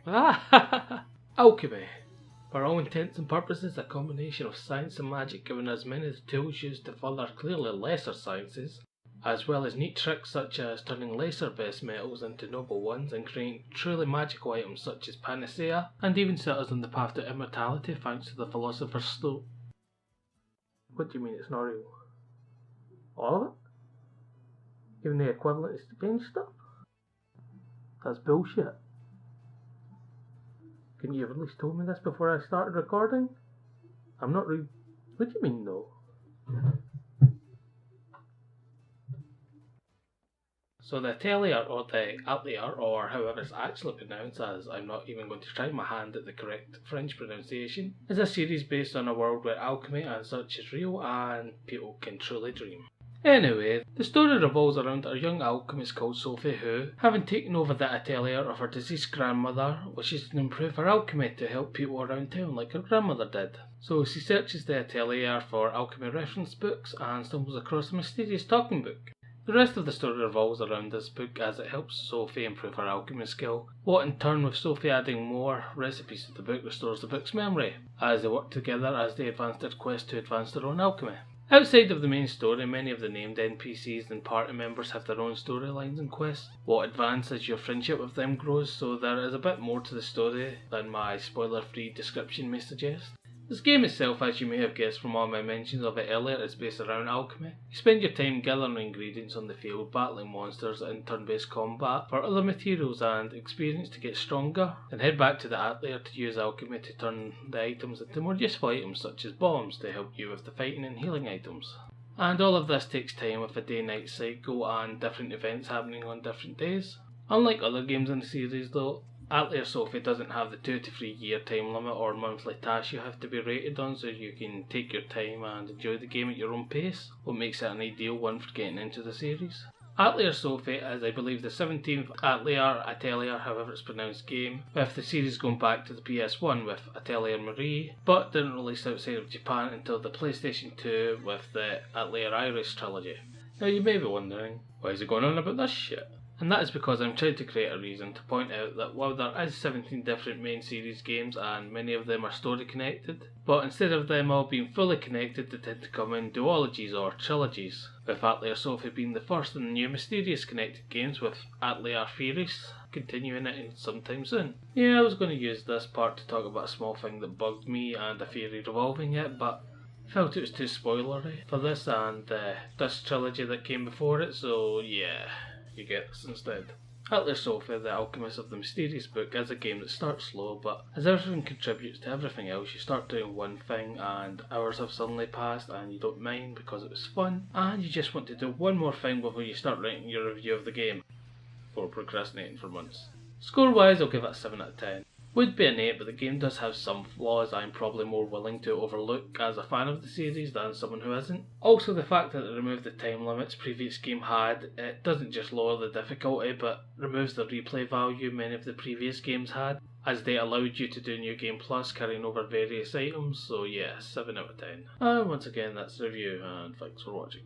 Alchemy. For all intents and purposes, a combination of science and magic, giving us many of the tools used to further clearly lesser sciences, as well as neat tricks such as turning lesser base metals into noble ones and creating truly magical items such as panacea, and even set us on the path to immortality thanks to the Philosopher's Stone. What do you mean it's not real? All of it? Even the equivalent is strange stuff? That's bullshit. Couldn't you have at least told me this before I started recording? I'm not What do you mean though? So the Atelier, or the Atelier, or however it's actually pronounced, as I'm not even going to try my hand at the correct French pronunciation, is a series based on a world where alchemy and such is real and people can truly dream. Anyway, the story revolves around a young alchemist called Sophie who, having taken over the atelier of her deceased grandmother, wishes to improve her alchemy to help people around town like her grandmother did. So she searches the atelier for alchemy reference books and stumbles across a mysterious talking book. The rest of the story revolves around this book as it helps Sophie improve her alchemy skill, what in turn with Sophie adding more recipes to the book restores the book's memory, as they work together as they advance their quest to advance their own alchemy. Outside of the main story, many of the named NPCs and party members have their own storylines and quests, what advance as your friendship with them grows, so there is a bit more to the story than my spoiler-free description may suggest. This game itself, as you may have guessed from all my mentions of it earlier, is based around alchemy. You spend your time gathering ingredients on the field, battling monsters in turn-based combat for other materials and experience to get stronger, then head back to the Atelier to use alchemy to turn the items into more useful items such as bombs to help you with the fighting and healing items. And all of this takes time with a day-night cycle and different events happening on different days. Unlike other games in the series though, Atelier Sophie doesn't have the 2 to 3 year time limit or monthly tasks you have to be rated on, so you can take your time and enjoy the game at your own pace, what makes it an ideal one for getting into the series. Atelier Sophie is, I believe, the 17th Atelier, however it's pronounced, game, with the series going back to the PS1 with Atelier Marie, but didn't release outside of Japan until the PlayStation 2 with the Atelier Iris trilogy. Now you may be wondering, why is it going on about this shit? And that is because I'm trying to create a reason to point out that while there is 17 different main series games and many of them are story connected, but instead of them all being fully connected they tend to come in duologies or trilogies, with Atelier Sophie being the first in the new mysterious connected games with Atelier Firis continuing it sometime soon. Yeah, I was going to use this part to talk about a small thing that bugged me and a theory revolving it, but I felt it was too spoilery for this and this trilogy that came before it, so yeah. You get this instead. Atelier Sophie, the Alchemist of the Mysterious Book, is a game that starts slow, but as everything contributes to everything else, you start doing one thing and hours have suddenly passed and you don't mind because it was fun, and you just want to do one more thing before you start writing your review of the game, before procrastinating for months. Score wise, I'll give it a 7 out of 10. Would be an 8, but the game does have some flaws I'm probably more willing to overlook as a fan of the series than someone who isn't. Also, the fact that it removed the time limits previous game had, it doesn't just lower the difficulty but removes the replay value many of the previous games had, as they allowed you to do New Game Plus carrying over various items, so yeah, 7 out of 10. And once again, that's the review, and thanks for watching.